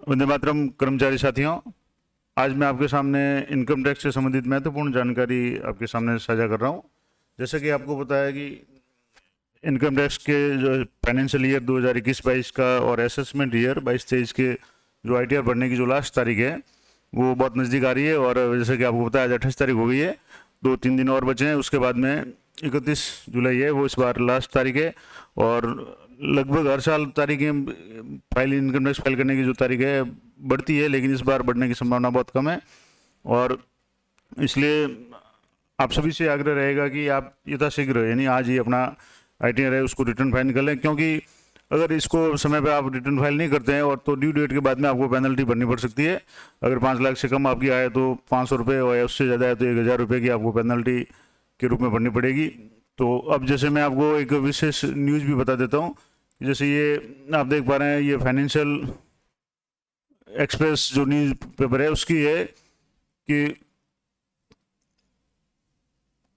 वंदे मातरम कर्मचारी साथियों, आज मैं आपके सामने इनकम टैक्स से संबंधित महत्वपूर्ण जानकारी आपके सामने साझा कर रहा हूँ। जैसे कि आपको पता है कि इनकम टैक्स के जो फाइनेंशियल ईयर 2021-22 का और असेसमेंट ईयर 22-23 के जो आईटीआर भरने की जो लास्ट तारीख है वो बहुत नज़दीक आ रही है। और जैसे कि आपको पता है आज 28 तारीख हो गई है, 2-3 दिन और बचे हैं। उसके बाद में 31 जुलाई है, वो इस बार लास्ट तारीख है। और लगभग हर साल तारीखें फाइल इनकम टैक्स फाइल करने की जो तारीख है बढ़ती है, लेकिन इस बार बढ़ने की संभावना बहुत कम है। और इसलिए आप सभी से आग्रह रहेगा कि आप यथाशीघ्र यानी आज ही अपना आईटीआर है उसको रिटर्न फाइल कर लें, क्योंकि अगर इसको समय पे आप रिटर्न फाइल नहीं करते हैं और तो ड्यू डेट के बाद में आपको पेनल्टी भरनी पड़ सकती है। अगर 5 लाख से कम आपकी आय तो 500 रुपये, और उससे ज़्यादा है तो 1000 रुपये की आपको पेनल्टी के रूप में भरनी पड़ेगी। तो अब जैसे मैं आपको एक विशेष न्यूज़ भी बता देता हूँ। जैसे ये आप देख पा रहे हैं, ये फाइनेंशियल एक्सप्रेस जो न्यूज़ पेपर है उसकी है कि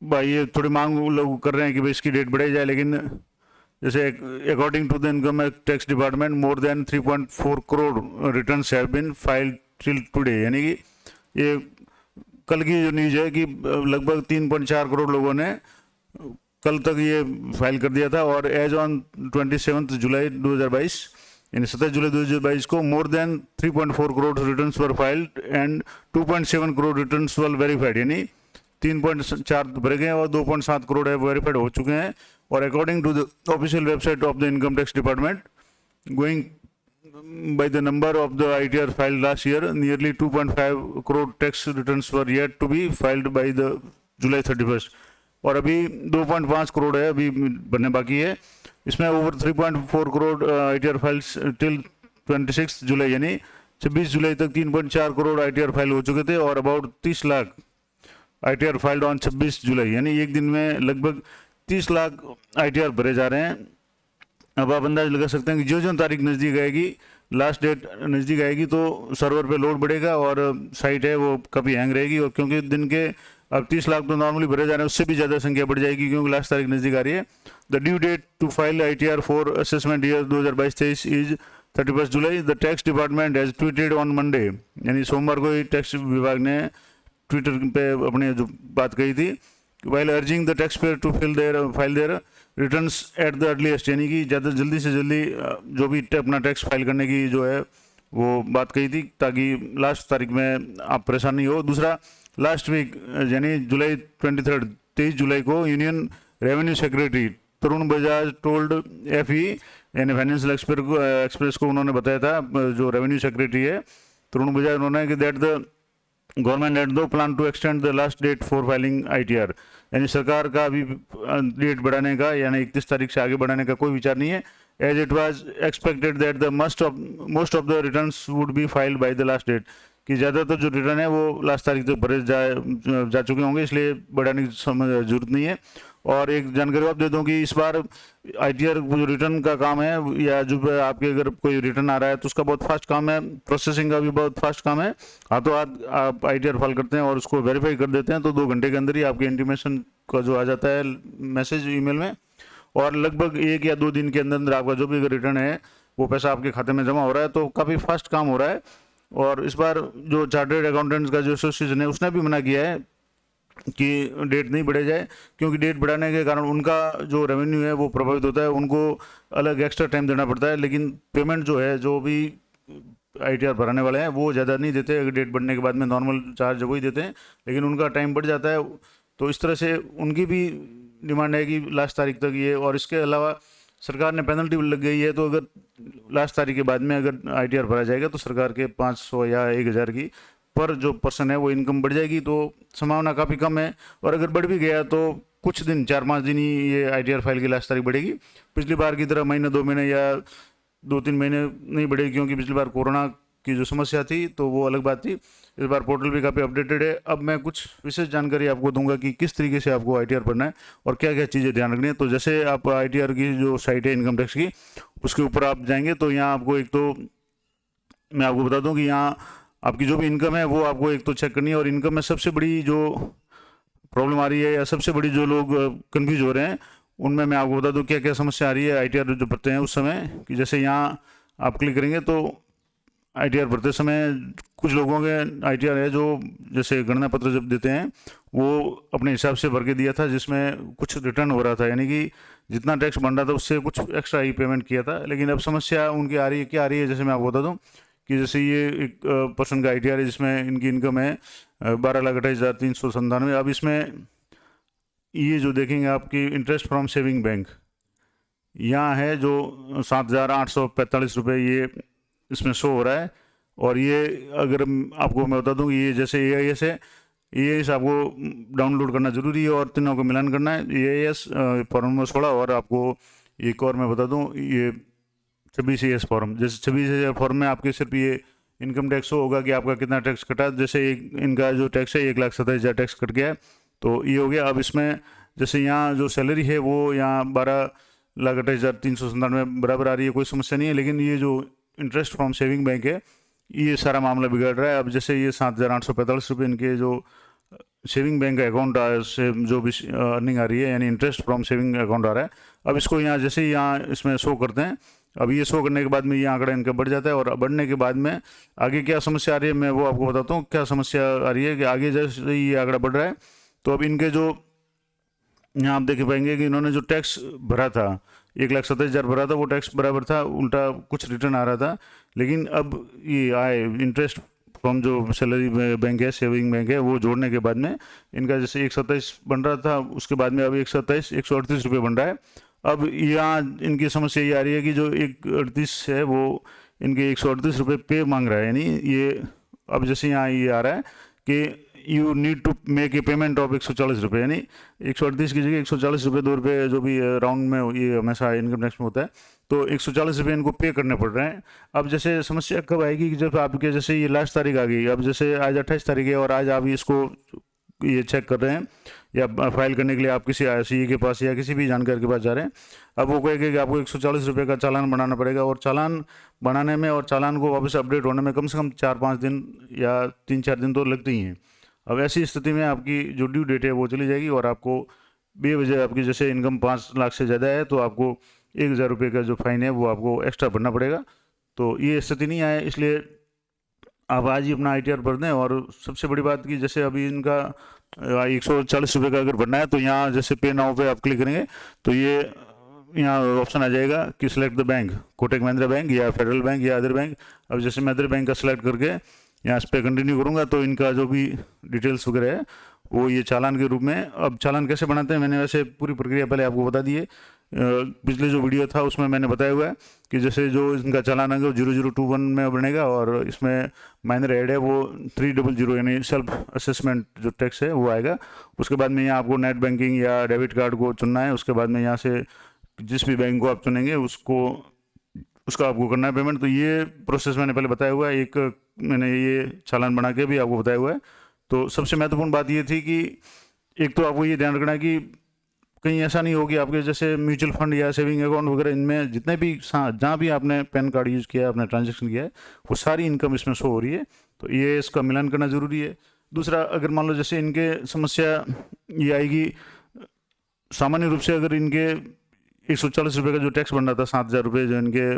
भाई ये थोड़ी मांग लोग कर रहे हैं कि भाई इसकी डेट बढ़ाई जाए, लेकिन जैसे according to the income tax department more than 3.4 crore returns have been filed till today. यानी कि ये कल की जो न्यूज़ है कि लगभग 3.4 करोड़ लोगों ने कल तक ये फाइल कर दिया था। और एज ऑन 27 जुलाई 2022 यानी 27 जुलाई 2022 को मोर than 3.4 crore returns were filed and 2.7 crore returns were verified. यानी 3.4 भरे गए और 2.7 करोड़ है वेरीफाइड हो चुके हैं। और according to the official website of the income tax department, going by the number of the ITR filed last year, nearly 2.5 crore tax returns were yet to be filed by the July 31st। और अभी 2.5 करोड़ है अभी बनने बाकी है। इसमें over 3.4 crore ITR files till 26 जुलाई, यानी 26 जुलाई तक 3.4 करोड़ ITR फाइल हो चुके थे। और about 30 lakh ITR filed on 26 जुलाई, यानी एक दिन में लगभग 30 लाख ITR भरे जा रहे हैं। अब आप अंदाज लगा सकते हैं कि जो तारीख नज़दीक आएगी, लास्ट डेट नज़दीक आएगी, तो सर्वर पे लोड बढ़ेगा और साइट है वो काफ़ी हैंग रहेगी। और क्योंकि दिन के अब 30 लाख तो नॉर्मली भरे जा रहे हैं, उससे भी ज़्यादा संख्या बढ़ जाएगी क्योंकि लास्ट तारीख नज़दीक आ रही है। The due date to file ITR for assessment year 2022-23 is 31 July. The tax department has tweeted on Monday, यानी सोमवार को ही टैक्स विभाग ने ट्विटर पे अपने जो बात कही थी, while urging the taxpayer to file their returns at the earliest, यानी कि ज़्यादा जल्दी से जल्दी जो भी अपना टैक्स फाइल करने की जो है वो बात कही थी, ताकि लास्ट तारीख में आप परेशान नहीं हो। दूसरा, लास्ट वीक यानी जुलाई 23 जुलाई को union revenue secretary Tarun Bajaj told FE यानी फाइनेंशियल एक्सप्रेस को उन्होंने बताया था, जो रेवेन्यू सेक्रेटरी है तरुण बजाज, उन्होंने कि that the government at do plan to extend the last date for filing ITR, यानी सरकार का अभी डेट बढ़ाने का यानी 31 तारीख से आगे बढ़ाने का कोई विचार नहीं है। As it was expected that the most of the returns would be filed by the last date, कि ज़्यादातर जो रिटर्न है वो लास्ट तारीख तक भरे जा चुके होंगे, इसलिए बढ़ाने की जरूरत नहीं है। और एक जानकारी आप दे दूं कि इस बार ITR जो रिटर्न का काम है, या जो आपके अगर कोई रिटर्न आ रहा है तो उसका बहुत फास्ट काम है, प्रोसेसिंग का भी बहुत फास्ट काम है। हाथों हाथ आप ITR फाइल करते हैं और उसको वेरीफाई कर देते हैं तो 2 घंटे के अंदर ही आपके इंटीमेशन का जो आ जाता है मैसेज ईमेल में, और लगभग 1 या 2 दिन के अंदर अंदर आपका जो भी अगर रिटर्न है वो पैसा आपके खाते में जमा हो रहा है। तो काफ़ी फास्ट काम हो रहा है। और इस बार जो चार्टर्ड अकाउंटेंट्स का जो एसोसिएशन है उसने भी मना किया है कि डेट नहीं बढ़ाई जाए, क्योंकि डेट बढ़ाने के कारण उनका जो रेवेन्यू है वो प्रभावित होता है, उनको अलग एक्स्ट्रा टाइम देना पड़ता है। लेकिन पेमेंट जो है जो भी ITR भराने वाले हैं वो ज़्यादा नहीं देते, अगर डेट बढ़ने के बाद में नॉर्मल चार्ज वही देते हैं, लेकिन उनका टाइम बढ़ जाता है। तो इस तरह से उनकी भी डिमांड है कि लास्ट तारीख तक ये। और इसके अलावा सरकार ने पेनल्टी लग गई है, तो अगर लास्ट तारीख के बाद में अगर ITR भरा जाएगा तो सरकार के 500 या 1000 की पर जो पर्सन है वो इनकम बढ़ जाएगी, तो संभावना काफ़ी कम है। और अगर बढ़ भी गया तो कुछ दिन 4-5 दिन ही ये ITR फाइल की लास्ट तारीख बढ़ेगी। पिछली बार की तरह महीने 2 महीने या 2-3 महीने नहीं बढ़ेगी, क्योंकि पिछली बार कोरोना की जो समस्या थी तो वो अलग बात थी। इस बार पोर्टल भी काफ़ी अपडेटेड है। अब मैं कुछ विशेष जानकारी आपको दूंगा कि किस तरीके से आपको ITR भरना है और क्या क्या चीज़ें ध्यान रखनी है। तो जैसे आप ITR की जो साइट है इनकम टैक्स की, उसके ऊपर आप जाएंगे तो यहाँ आपको एक तो मैं आपको बता दूँ कि यहाँ आपकी जो भी इनकम है वो आपको एक तो चेक करनी है। और इनकम में सबसे बड़ी जो प्रॉब्लम आ रही है या सबसे बड़ी जो लोग कन्फ्यूज हो रहे हैं उनमें मैं आपको बता दूं क्या क्या समस्या आ रही है ITR जो भरते हैं उस समय। कि जैसे यहाँ आप क्लिक करेंगे तो आईटीआर भरते समय कुछ लोगों के आईटीआर है जो जैसे गणना पत्र जब देते हैं वो अपने हिसाब से भर के दिया था, जिसमें कुछ रिटर्न हो रहा था, यानी कि जितना टैक्स बन रहा था उससे कुछ एक्स्ट्रा ही पेमेंट किया था। लेकिन अब समस्या उनकी आ रही है, क्या आ रही है, जैसे मैं आपको बता दूं कि जैसे ये एक पर्सन का आईटीआर है जिसमें इनकी इनकम है 12,28,397। अब इसमें ये जो देखेंगे आपकी इंटरेस्ट फ्रॉम सेविंग बैंक यहाँ है जो 7,845 रुपये ये इसमें शो हो रहा है। और ये अगर आपको मैं बता दूं कि ये जैसे AIS है, AIS आपको डाउनलोड करना जरूरी है और तीनों को मिलान करना है। AIS फॉर्म नंबर 16 और आपको एक और मैं बता दूं ये 26AS फॉर्म। जैसे 26AS फॉर्म में आपके सिर्फ ये इनकम टैक्स होगा कि आपका कितना टैक्स कटा। जैसे एक इनका जो टैक्स है 1,27,000 टैक्स कट गया है, तो ये हो गया। अब इसमें जैसे यहाँ जो सैलरी है वो यहाँ 12,28,397 बराबर आ रही है, कोई समस्या नहीं है। लेकिन ये जो इंटरेस्ट फ्रॉम सेविंग बैंक है ये सारा मामला बिगड़ रहा है। अब जैसे ये 7,845 रुपये इनके जो सेविंग बैंक अकाउंट से जो भी अर्निंग आ रही है, यानी इंटरेस्ट फ्रॉम सेविंग अकाउंट आ रहा है। अब इसको यहाँ जैसे ही यहाँ इसमें शो करते हैं, अब ये शो करने के बाद में ये आंकड़ा इनका बढ़ जाता है। और बढ़ने के बाद में आगे क्या समस्या आ रही है मैं वो आपको बताता हूँ। क्या समस्या आ रही है कि आगे जैसे ही ये आंकड़ा बढ़ रहा है तो अब इनके जो यहाँ आप देख पाएंगे कि इन्होंने जो टैक्स भरा था 1,27,000 भरा था, वो टैक्स बराबर था, उल्टा कुछ रिटर्न आ रहा था। लेकिन अब ये आए इंटरेस्ट फ्रॉम जो सैलरी बैंक है, सेविंग बैंक है, वो जोड़ने के बाद में इनका जैसे 127 बन रहा था, उसके बाद में अब 138 रुपये बन रहा है। अब यहाँ इनकी समस्या ये आ रही है कि जो 138 है वो इनके 138 रुपये पे मांग रहा है। यानी ये अब जैसे यहाँ ये आ रहा है कि you need to make a payment of 140 रुपये, यानी 138 की जगह 140 रुपये 2 रुपये जो भी राउंड में ये हमेशा इनकम टैक्स में होता है, तो 140 रुपये इनको पे करने पड़ रहे हैं। अब जैसे समस्या कब आएगी कि जब आपके जैसे ये लास्ट तारीख आ गई, अब जैसे आज 28 तारीख है और आज आप इसको ये चेक कर रहे हैं या फाइल करने के लिए आप किसी ICA के पास या किसी भी जानकार के पास जा रहे हैं, अब वो कहेगा कि आपको 140 रुपये का चालान बनाना पड़ेगा। और चालान बनाने में और चालान को वापस अपडेट होने में कम से कम 4-5 दिन या 3-4 दिन तो लगते ही हैं। अब ऐसी स्थिति में आपकी जो ड्यू डेट है वो चली जाएगी और आपको बेवजह आपकी जैसे इनकम 5 लाख से ज़्यादा है तो आपको 1,000 रुपये का जो फाइन है वो आपको एक्स्ट्रा भरना पड़ेगा। तो ये स्थिति नहीं आए, इसलिए आप आज ही अपना ITR भर दें। और सबसे बड़ी बात कि जैसे अभी इनका 140 रुपये का अगर भरना है तो यहाँ जैसे पे नाउ पे आप क्लिक करेंगे तो ये यहाँ ऑप्शन आ जाएगा कि select the bank, Kotak Mahindra bank या फेडरल बैंक या अदर बैंक। अब जैसे मैं अदर बैंक का सिलेक्ट करके यहाँ इस पर कंटिन्यू करूँगा तो इनका जो भी डिटेल्स वगैरह है वो ये चालान के रूप में। अब चालान कैसे बनाते हैं मैंने वैसे पूरी प्रक्रिया पहले आपको बता दी है, पिछले जो वीडियो था उसमें मैंने बताया हुआ है कि जैसे जो इनका चालान है वो 0021 में बनेगा और इसमें माइनर ऐड है वो 300 यानी सेल्फ असेसमेंट जो टैक्स है वो आएगा। उसके बाद में यहाँ आपको नेट बैंकिंग या डेबिट कार्ड को चुनना है। उसके बाद में यहाँ से जिस भी बैंक को आप चुनेंगे उसका आपको करना है पेमेंट। तो ये प्रोसेस मैंने पहले बताया हुआ है, एक मैंने ये चालान बना के भी आपको बताया हुआ है। तो सबसे महत्वपूर्ण बात ये थी कि एक तो आपको ये ध्यान रखना है कि कहीं ऐसा नहीं हो कि आपके जैसे म्यूचुअल फंड या सेविंग अकाउंट वगैरह इनमें जितने भी जहाँ भी आपने पैन कार्ड यूज़ किया है, आपने ट्रांजेक्शन किया है, वो सारी इनकम इसमें शो हो रही है। तो ये इसका मिलान करना ज़रूरी है। दूसरा, अगर मान लो जैसे इनके समस्या ये आएगी, सामान्य रूप से अगर इनके 140 रुपये का जो टैक्स बन रहा था 7,000 रुपये जो इनके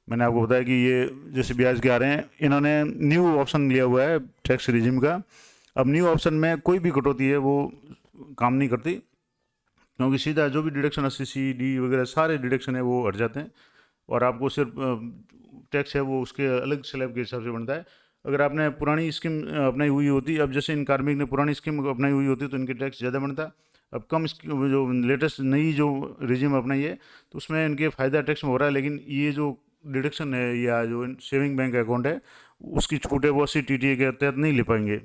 मैंने आपको बताया कि ये जैसे ब्याज के आ रहे हैं, इन्होंने न्यू ऑप्शन लिया हुआ है टैक्स रिजिम का। अब न्यू ऑप्शन में कोई भी कटौती है वो काम नहीं करती, क्योंकि सीधा जो भी डिडक्शन SCD वगैरह सारे डिडक्शन है वो हट जाते हैं और आपको सिर्फ टैक्स है वो उसके अलग स्लैब के हिसाब से बनता है। अगर आपने पुरानी स्कीम अपनाई हुई होती, अब जैसे इन कार्मिक ने पुरानी स्कीम अपनाई हुई होती तो इनके टैक्स ज़्यादा बनता। अब कम जो लेटेस्ट नई जो रिजिम अपनाई है तो उसमें इनके फ़ायदा टैक्स में हो रहा है, लेकिन ये जो डिडक्शन है या जो सेविंग बैंक अकाउंट है उसकी छूट है वो 80 TTA के तहत नहीं ले पाएंगे।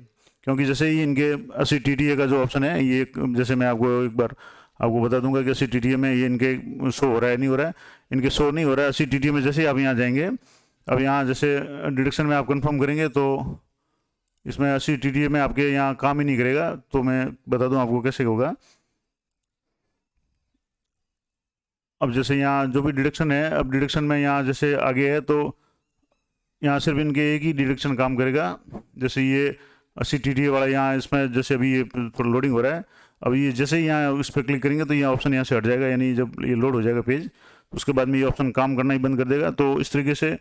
क्योंकि जैसे ही इनके 80 TTA का जो ऑप्शन है ये जैसे मैं आपको एक बार आपको बता दूंगा कि 80 TTA में ये इनके शो हो रहा है नहीं हो रहा है, इनके शो नहीं हो रहा है 80 TTA में। जैसे ही आप यहाँ जाएंगे, अब यहाँ जैसे डिडक्शन में आप कंफर्म करेंगे तो इसमें 80 TTA में आपके यहाँ काम ही नहीं करेगा। तो मैं बता दूँ आपको कैसे होगा। अब जैसे यहाँ जो भी डिडक्शन है, अब डिडक्शन में यहाँ जैसे आगे है तो यहाँ सिर्फ इनके एक ही डिडक्शन काम करेगा। जैसे ये 80 TTA वाला यहाँ इसमें जैसे अभी ये थोड़ा लोडिंग हो रहा है, अब ये जैसे ही यहाँ इस पर क्लिक करेंगे तो ये ऑप्शन यहाँ से हट जाएगा, यानी जब ये लोड हो जाएगा पेज उसके बाद में ये ऑप्शन काम करना ही बंद कर देगा। तो इस तरीके से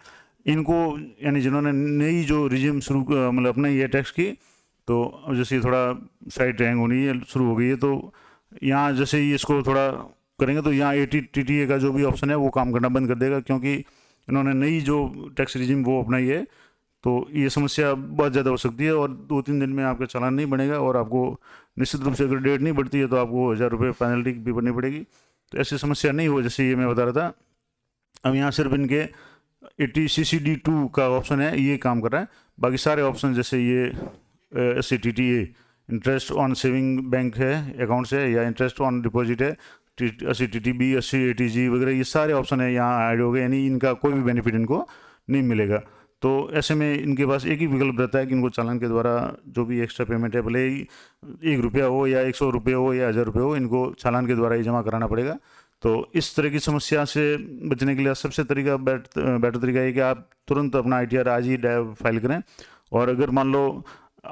इनको यानी जिन्होंने नई जो रिजिम शुरू मतलब अपनाई है टैक्स की, तो अब जैसे ये थोड़ा साइट हैंग होनी है शुरू हो गई है, तो यहाँ जैसे ही इसको थोड़ा करेंगे तो यहाँ ATTA का जो भी ऑप्शन है वो काम करना बंद कर देगा, क्योंकि इन्होंने नई जो टैक्स रिजिम वो अपनाई है। तो ये समस्या बहुत ज़्यादा हो सकती है, और 2-3 दिन में आपका चालान नहीं बनेगा, और आपको निश्चित रूप से अगर डेट नहीं बढ़ती है तो आपको 1000 रुपये पेनल्टी भी भरनी पड़ेगी। तो ऐसी समस्या नहीं हो, जैसे ये मैं बता रहा था। अब यहाँ सिर्फ इनके CCD2 का ऑप्शन है, ये काम कर रहा है। बाकी सारे ऑप्शन जैसे ये SCTTA interest on saving bank है, अकाउंट्स है, या इंटरेस्ट ऑन डिपॉजिट है, SCTTB, SCATG वगैरह, ये सारे ऑप्शन है यहाँ ऐड हो गए, यानी इनका कोई भी बेनिफिट इनको नहीं मिलेगा। तो ऐसे में इनके पास एक ही विकल्प रहता है कि इनको चालान के द्वारा जो भी एक्स्ट्रा पेमेंट है, भले ही 1 रुपया हो या 100 रुपये हो या 1000 रुपये हो, इनको चालान के द्वारा ही जमा कराना पड़ेगा। तो इस तरह की समस्या से बचने के लिए सबसे बेटर तरीका है कि आप तुरंत अपना ITR आज ही फाइल करें। और अगर मान लो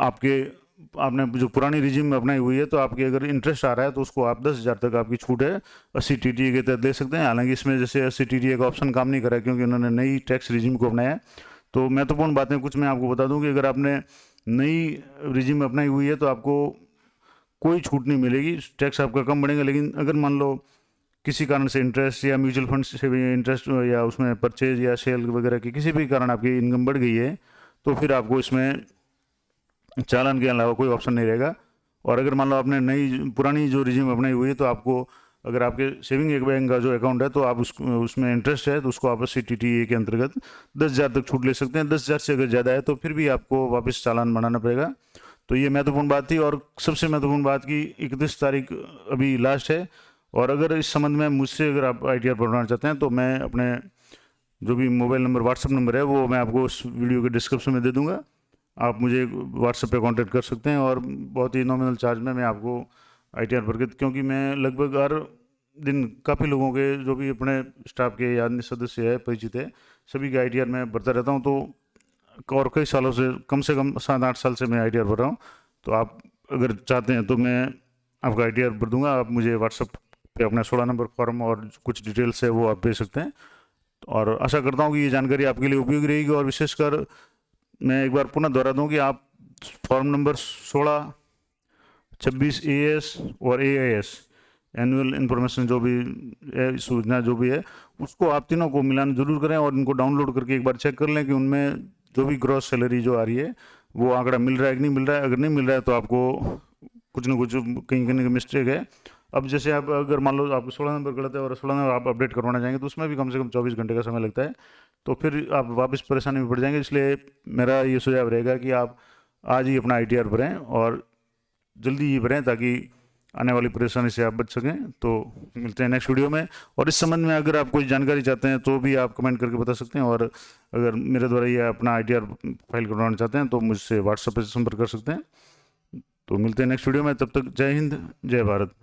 आपने जो पुरानी रिजिम अपनाई हुई है, तो आपके अगर इंटरेस्ट आ रहा है तो उसको आप 10,000 तक आपकी छूट है 80TTA के तहत ले सकते हैं। हालांकि इसमें जैसे 80TTA का ऑप्शन काम नहीं कर रहा है, क्योंकि उन्होंने नई टैक्स रिजिम को अपनाया है। तो महत्वपूर्ण बातें कुछ मैं आपको बता दूं कि अगर आपने नई रिजिम अपनाई हुई है तो आपको कोई छूट नहीं मिलेगी, टैक्स आपका कम बढ़ेगा। लेकिन अगर मान लो किसी कारण से इंटरेस्ट या म्यूचुअल फंड से भी इंटरेस्ट या उसमें परचेज या सेल वगैरह की किसी भी कारण आपकी इनकम बढ़ गई है, तो फिर आपको इसमें चालान के अलावा कोई ऑप्शन नहीं रहेगा। और अगर मान लो आपने पुरानी जो रिजिम अपनाई हुई है, तो आपको अगर आपके सेविंग एक बैंक का जो अकाउंट है तो आप उसमें इंटरेस्ट है तो उसको आप CTTA के अंतर्गत 10,000 तक छूट ले सकते हैं। 10,000 से अगर ज़्यादा है तो फिर भी आपको वापस चालान बनाना पड़ेगा। तो ये महत्वपूर्ण बात थी। और सबसे महत्वपूर्ण बात की 31 तारीख अभी लास्ट है, और अगर इस संबंध में मुझसे अगर आप ITR बनवाना चाहते हैं तो मैं अपने जो भी मोबाइल नंबर व्हाट्सअप नंबर है वो मैं आपको उस वीडियो के डिस्क्रिप्शन में दे दूंगा। आप मुझे व्हाट्सएप पे कांटेक्ट कर सकते हैं, और बहुत ही नॉमिनल चार्ज में मैं आपको ITR भर के, क्योंकि मैं लगभग हर दिन काफ़ी लोगों के जो भी अपने स्टाफ के या अन्य सदस्य है परिचित है सभी का ITR मैं भरता रहता हूँ। तो और कई सालों से कम 7-8 साल से मैं ITR भर रहा हूँ। तो आप अगर चाहते हैं तो मैं आपका ITR भर दूंगा। आप मुझे व्हाट्सएप पे अपना 16 नंबर फॉर्म और कुछ डिटेल्स है वो आप भेज सकते हैं। और आशा करता हूँ कि ये जानकारी आपके लिए उपयोगी रहेगी। और विशेषकर मैं एक बार पुनः दोहरा दूँ कि आप फॉर्म नंबर 16, 26 AS और AIS एनुअल इन्फॉर्मेशन जो भी है, सूचना जो भी है, उसको आप तीनों को मिलान जरूर करें और इनको डाउनलोड करके एक बार चेक कर लें कि उनमें जो भी ग्रॉस सैलरी जो आ रही है वो आंकड़ा मिल रहा है कि नहीं मिल रहा है। अगर नहीं मिल रहा है तो आपको कुछ ना कुछ कहीं कहीं मिस्टेक है। अब जैसे आप अगर मान लो आपको 16 नंबर गलत है और 16 नंबर आप अपडेट करवाना चाहेंगे तो उसमें भी कम से कम 24 घंटे का समय लगता है, तो फिर आप वापस परेशानी में पड़ जाएंगे। इसलिए मेरा ये सुझाव रहेगा कि आप आज ही अपना ITR भरें और जल्दी ही भरें, ताकि आने वाली परेशानी से आप बच सकें। तो मिलते हैं नेक्स्ट वीडियो में। और इस संबंध में अगर आप कोई जानकारी चाहते हैं तो भी आप कमेंट करके बता सकते हैं, और अगर मेरे द्वारा ये अपना ITR फाइल करवाना चाहते हैं तो मुझसे व्हाट्सएप पर संपर्क कर सकते हैं। तो मिलते हैं नेक्स्ट वीडियो में, तब तक जय हिंद, जय भारत।